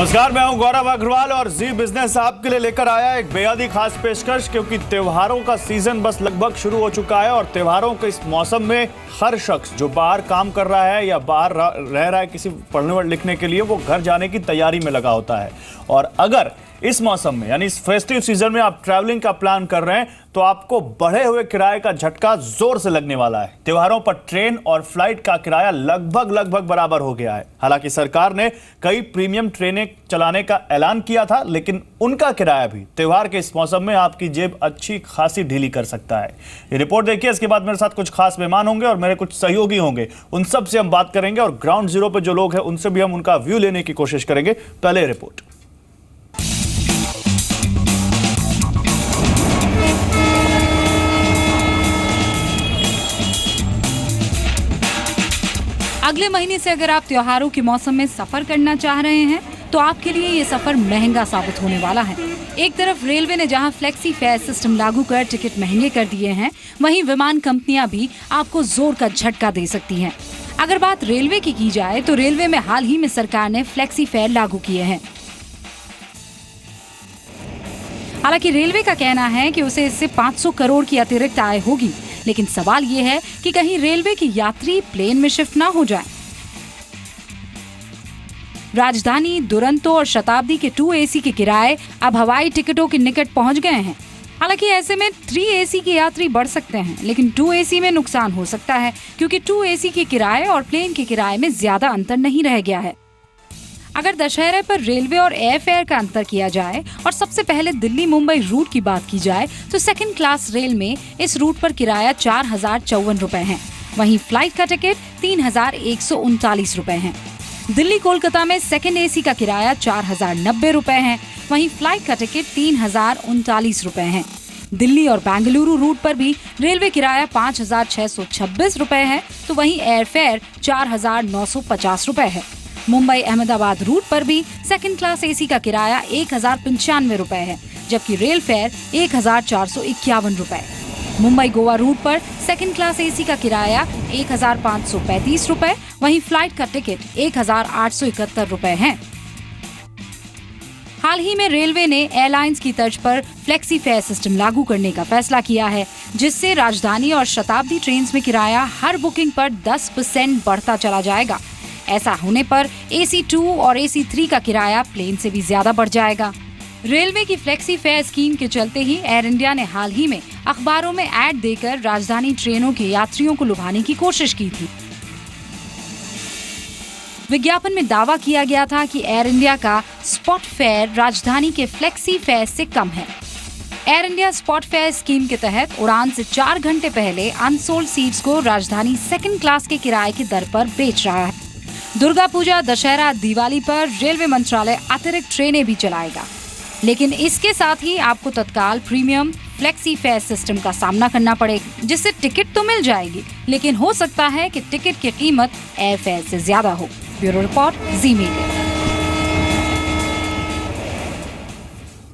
नमस्कार, मैं हूं गौरव अग्रवाल और जी बिजनेस आपके लिए लेकर आया एक बेहद ही खास पेशकश, क्योंकि त्योहारों का सीजन बस लगभग शुरू हो चुका है और त्योहारों के इस मौसम में हर शख्स जो बाहर काम कर रहा है या बाहर रह रहा है किसी पढ़ने और लिखने के लिए, वो घर जाने की तैयारी में लगा होता है। और अगर इस मौसम में यानी इस फेस्टिव सीजन में आप ट्रैवलिंग का प्लान कर रहे हैं तो आपको बढ़े हुए किराए का झटका जोर से लगने वाला है। त्योहारों पर ट्रेन और फ्लाइट का किराया लगभग बराबर हो गया है। हालांकि सरकार ने कई प्रीमियम ट्रेनें चलाने का ऐलान किया था, लेकिन उनका किराया भी त्योहार के इस मौसम में आपकी जेब अच्छी खासी ढीली कर सकता है। ये रिपोर्ट देखिए। इसके बाद मेरे साथ कुछ खास मेहमान होंगे और मेरे कुछ सहयोगी होंगे, उन सब से हम बात करेंगे और ग्राउंड जीरो पे जो लोग हैं उनसे भी हम उनका व्यू लेने की कोशिश करेंगे। पहले रिपोर्ट। अगले महीने से अगर आप त्योहारों के मौसम में सफर करना चाह रहे हैं तो आपके लिए ये सफर महंगा साबित होने वाला है। एक तरफ रेलवे ने जहां फ्लेक्सी फेयर सिस्टम लागू कर टिकट महंगे कर दिए हैं, वहीं विमान कंपनियां भी आपको जोर का झटका दे सकती हैं। अगर बात रेलवे की जाए तो रेलवे में हाल ही में सरकार ने फ्लेक्सी फेयर लागू किए हैं। हालांकि रेलवे का कहना है कि उसे इससे 500 करोड़ की अतिरिक्त आय होगी, लेकिन सवाल ये है कि कहीं रेलवे की यात्री प्लेन में शिफ्ट ना हो जाए। राजधानी, दुरंतो और शताब्दी के 2 AC के किराए अब हवाई टिकटों के निकट पहुंच गए हैं। हालांकि ऐसे में 3 AC के यात्री बढ़ सकते हैं, लेकिन 2 AC में नुकसान हो सकता है, क्योंकि 2 AC के किराए और प्लेन के किराए में ज्यादा अंतर नहीं रह गया है। अगर दशहरे पर रेलवे और एयर फेयर का अंतर किया जाए और सबसे पहले दिल्ली मुंबई रूट की बात की जाए तो सेकंड क्लास रेल में इस रूट पर किराया 4054 रुपए है। वहीं फ्लाइट का टिकट 3139 रुपए है। दिल्ली कोलकाता में सेकंड AC का किराया 4090 रुपए है। वहीं फ्लाइट का टिकट 3039 रुपए है। दिल्ली और बेंगलुरु रूट पर भी रेलवे किराया 5626 रुपए है, तो वहीं एयर फेयर 4950 रुपए है। मुंबई अहमदाबाद रूट पर भी सेकंड क्लास AC का किराया 1095 रुपए है, जबकि रेल फेयर 1451 रुपए। मुंबई गोवा रूट पर सेकंड क्लास AC का किराया 1535 रुपए, वहीं फ्लाइट का टिकट 1871 रुपए है। हाल ही में रेलवे ने एयरलाइंस की तर्ज पर फ्लेक्सी फेयर सिस्टम लागू करने का फैसला किया है, जिससे राजधानी और शताब्दी ट्रेन में किराया हर बुकिंग पर 10% बढ़ता चला जाएगा। ऐसा होने पर AC2 और AC3 का किराया प्लेन से भी ज्यादा बढ़ जाएगा। रेलवे की फ्लेक्सी फेयर स्कीम के चलते ही एयर इंडिया ने हाल ही में अखबारों में ऐड देकर राजधानी ट्रेनों के यात्रियों को लुभाने की कोशिश की थी। विज्ञापन में दावा किया गया था कि एयर इंडिया का स्पॉट फेयर राजधानी के फ्लेक्सी फेयर से कम है। Air India spot fair scheme के तहत उड़ान से 4 घंटे पहले अनसोल्ड सीट्स को राजधानी सेकंड क्लास के किराए की दर पर बेच रहा है। दुर्गा पूजा, दशहरा, दिवाली पर रेलवे मंत्रालय अतिरिक्त ट्रेनें भी चलाएगा, लेकिन इसके साथ ही आपको तत्काल प्रीमियम फ्लेक्सी फेयर सिस्टम का सामना करना पड़ेगा, जिससे टिकट तो मिल जाएगी, लेकिन हो सकता है कि टिकट की कीमत एयर फेयर से ज्यादा हो। ब्यूरो रिपोर्ट, जी मीडिया।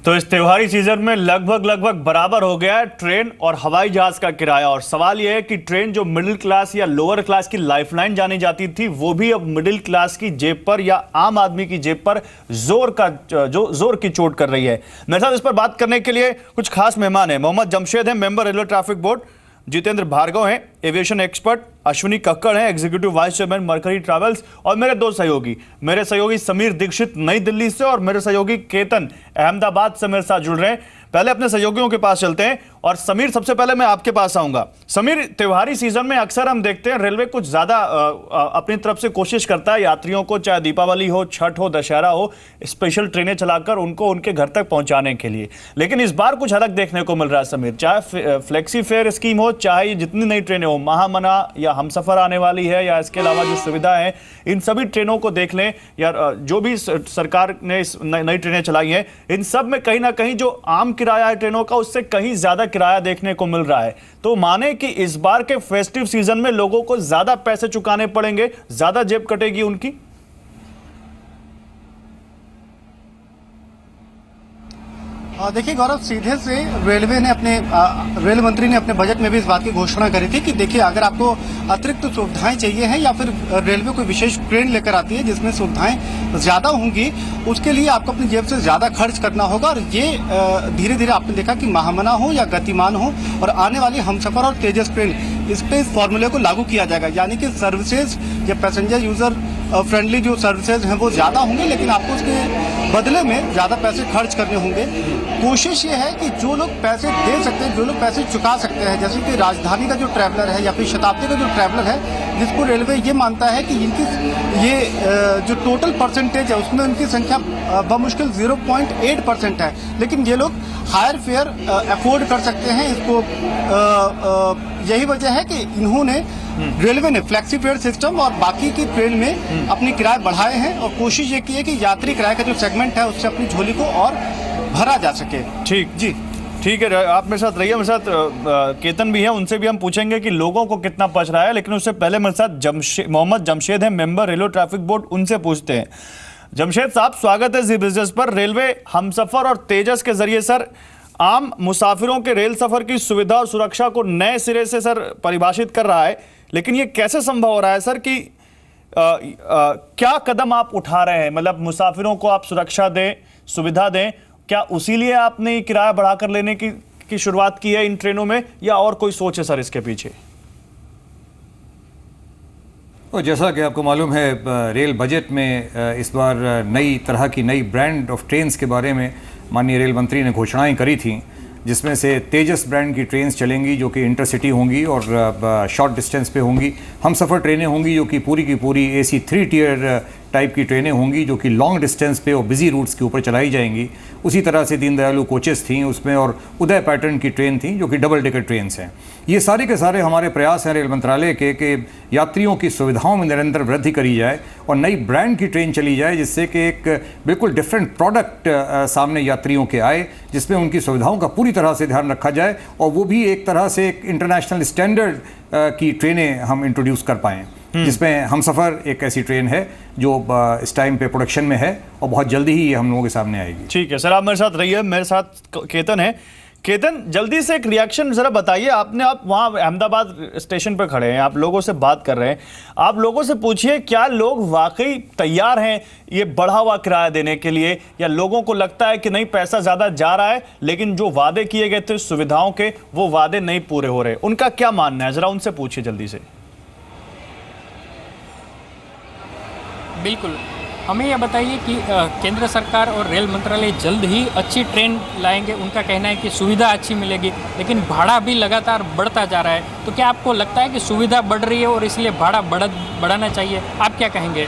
तो इस त्योहारी सीजन में लगभग बराबर हो गया है ट्रेन और हवाई जहाज का किराया। और सवाल यह है कि ट्रेन जो मिडिल क्लास या लोअर क्लास की लाइफलाइन जानी जाती थी, वो भी अब मिडिल क्लास की जेब पर या आम आदमी की जेब पर जोर की चोट कर रही है। मेरे साथ इस पर बात करने के लिए कुछ खास मेहमान हैं। मोहम्मद जमशेद हैं, member railway traffic board. Jitendra Bhargava हैं, एविएशन एक्सपर्ट। अश्विनी कक्कड़ हैं, executive vice chairman Mercury Travels. और मेरे 2 सहयोगी, मेरे सहयोगी समीर दीक्षित नई दिल्ली से और मेरे सहयोगी केतन अहमदाबाद से मेरे साथ जुड़ रहे हैं। पहले अपने सहयोगियों के पास चलते हैं और समीर, सबसे पहले मैं आपके पास आऊंगा। समीर, त्योहारी सीजन में अक्सर हम देखते हैं रेलवे कुछ ज्यादा अपनी तरफ से कोशिश करता है यात्रियों को, चाहे दीपावली हो, छठ हो, दशहरा हो, स्पेशल ट्रेनें चलाकर उनको उनके घर तक पहुंचाने के लिए। लेकिन इस बार कुछ अलग देखने को मिल रहा है समीर। चाहे फ्लेक्सी फेयर स्कीम हो, चाहे जितनी नई ट्रेनें हो, महामना या हमसफर आने वाली है, या इसके अलावा जो सुविधा है, इन सभी ट्रेनों को देख लें या जो भी सरकार ने नई ट्रेनें चलाई हैं, इन सब में कहीं ना कहीं जो आम किराया है ट्रेनों का, उससे कहीं ज्यादा किराया देखने को मिल रहा है। तो माने कि इस बार के फेस्टिव सीजन में लोगों को ज्यादा पैसे चुकाने पड़ेंगे, ज्यादा जेब कटेगी उनकी। देखिए गौरव, सीधे से रेलवे ने रेल मंत्री ने अपने बजट में भी इस बात की घोषणा करी थी कि देखिए, अगर आपको अतिरिक्त सुविधाएं चाहिए हैं या फिर रेलवे कोई विशेष ट्रेन लेकर आती है जिसमें सुविधाएं ज्यादा होंगी, उसके लिए आपको अपनी जेब से ज्यादा खर्च करना होगा। और ये धीरे धीरे आपने देखा कि महामना हो या गतिमान हो, और आने वाली हमसफर और तेजस ट्रेन, इस पे इस फॉर्मूले को लागू किया जाएगा। यानी कि सर्विसेज या पैसेंजर यूजर फ्रेंडली जो सर्विसेज हैं वो ज्यादा होंगे, लेकिन आपको उसके बदले में ज्यादा पैसे खर्च करने होंगे। कोशिश ये है कि जो लोग पैसे दे सकते हैं, जो लोग पैसे चुका सकते हैं, जैसे कि राजधानी का जो ट्रैवलर है या फिर शताब्दी का जो ट्रैवलर है, जिसको रेलवे ये मानता है कि इनकी ये जो टोटल परसेंटेज है उसमें उनकी संख्या बमुश्किल 0.8% है, लेकिन ये लोग हायर फेयर अफोर्ड कर सकते हैं इसको। यही वजह है कि इन्होंने रेलवे ने फ्लेक्सी फेयर सिस्टम और बाकी की ट्रेन में अपनी किराए बढ़ाए हैं, और कोशिश ये की है कि यात्री किराए का जो सेगमेंट है उससे अपनी झोली को और भरा जा सके। ठीक जी, ठीक है, आप मेरे साथ रहिए। मेरे साथ केतन भी है, उनसे भी हम पूछेंगे कि लोगों को कितना पच रहा है, लेकिन उससे पहले मेरे साथ मोहम्मद जमशेद है, मेंबर रेलवे ट्रैफिक बोर्ड, उनसे पूछते हैं। जमशेद साहब, स्वागत है जी बिजनेस पर। रेलवे हमसफर और तेजस के जरिए सर आम मुसाफिरों के रेल सफर की सुविधा और सुरक्षा को नए सिरे से सर परिभाषित कर रहा है, लेकिन ये कैसे संभव हो रहा है सर कि क्या कदम आप उठा रहे हैं? मतलब मुसाफिरों को आप सुरक्षा दें, सुविधा दें, क्या उसी लिए आपने किराया बढ़ाकर लेने की शुरुआत की है इन ट्रेनों में, या और कोई सोच है सर इसके पीछे? और जैसा कि आपको मालूम है, रेल बजट में इस बार नई तरह की नई ब्रांड ऑफ ट्रेन्स के बारे में माननीय रेल मंत्री ने घोषणाएं करी थी, जिसमें से तेजस ब्रांड की ट्रेन्स चलेंगी जो कि इंटरसिटी होंगी और शॉर्ट डिस्टेंस पे होंगी। हम सफ़र ट्रेनें होंगी जो कि पूरी की पूरी AC 3 टियर टाइप की ट्रेनें होंगी जो कि लॉन्ग डिस्टेंस पे और बिजी रूट्स के ऊपर चलाई जाएंगी। उसी तरह से दीनदयालु कोचेस थी उसमें, और उदय पैटर्न की ट्रेन थी जो कि डबल डेकर ट्रेन्स हैं। ये सारे के सारे हमारे प्रयास हैं रेल मंत्रालय के कि यात्रियों की सुविधाओं में निरंतर वृद्धि करी जाए और नई ब्रांड की ट्रेन चली जाए, जिससे कि एक बिल्कुल डिफरेंट प्रोडक्ट सामने यात्रियों के आए, जिसमें उनकी सुविधाओं का पूरी तरह से ध्यान रखा जाए, और वो भी एक तरह से एक इंटरनेशनल स्टैंडर्ड की ट्रेनें हम इंट्रोड्यूस कर पाएँ, जिसमें हम सफ़र एक ऐसी ट्रेन है जो इस टाइम पे प्रोडक्शन में है और बहुत जल्दी ही ये हम लोगों के सामने आएगी। ठीक है सर, आप मेरे साथ रहिए। मेरे साथ केतन है। केतन, जल्दी से एक रिएक्शन जरा बताइए। आप वहाँ अहमदाबाद स्टेशन पर खड़े हैं, आप लोगों से बात कर रहे हैं, आप लोगों से पूछिए क्या लोग वाकई तैयार हैं ये बढ़ा हुआ किराया देने के लिए, या लोगों को लगता है कि नहीं पैसा ज़्यादा जा रहा है लेकिन जो वादे किए गए थे सुविधाओं के वो वादे नहीं पूरे हो रहे? उनका क्या मानना है, जरा उनसे पूछिए जल्दी से। बिल्कुल, हमें यह बताइए कि केंद्र सरकार और रेल मंत्रालय जल्द ही अच्छी ट्रेन लाएंगे। उनका कहना है कि सुविधा अच्छी मिलेगी, लेकिन भाड़ा भी लगातार बढ़ता जा रहा है। तो क्या आपको लगता है कि सुविधा बढ़ रही है और इसलिए भाड़ा बढ़ाना चाहिए? आप क्या कहेंगे?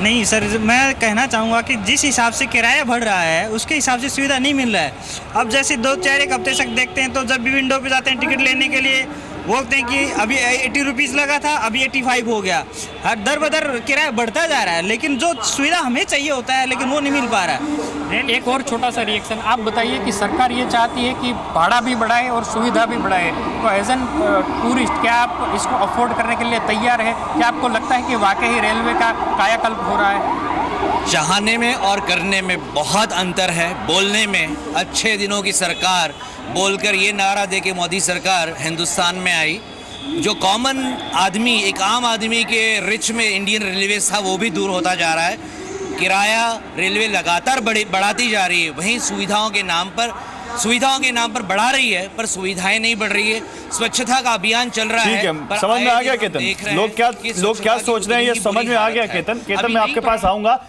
नहीं सर, मैं कहना चाहूँगा कि जिस हिसाब से किराया बढ़ रहा है उसके हिसाब से सुविधा नहीं मिल रहा है। अब जैसे 2-4 हफ्ते तक देखते हैं तो जब भी विंडो पे जाते हैं टिकट लेने के लिए, बोलते हैं कि अभी 80 रुपीज़ लगा था, अभी 85 हो गया। हर दर बदर किराया बढ़ता जा रहा है, लेकिन जो सुविधा हमें चाहिए होता है लेकिन वो नहीं मिल पा रहा है। एक और छोटा सा रिएक्शन, आप बताइए कि सरकार ये चाहती है कि भाड़ा भी बढ़ाए और सुविधा भी बढ़ाए, तो एज एन टूरिस्ट क्या आप इसको अफोर्ड करने के लिए तैयार है? क्या आपको लगता है कि वाकई रेलवे का कायाकल्प हो रहा है? चाहने में और करने में बहुत अंतर है। बोलने में अच्छे दिनों की सरकार बोलकर ये नारा दे के मोदी सरकार हिंदुस्तान में आई, जो कॉमन आदमी, एक आम आदमी के रिच में इंडियन रेलवेज था वो भी दूर होता जा रहा है। किराया रेलवे लगातार बढ़ाती जा रही है, वहीं सुविधाओं के नाम पर बढ़ा रही है, पर सुविधाएं नहीं बढ़ रही है। स्वच्छता का अभियान चल रहा है। ठीक है, समझ में आ गया केतन, लोग क्या सोच रहे हैं ये समझ में आ गया केतन। मैं आपके पास आऊंगा।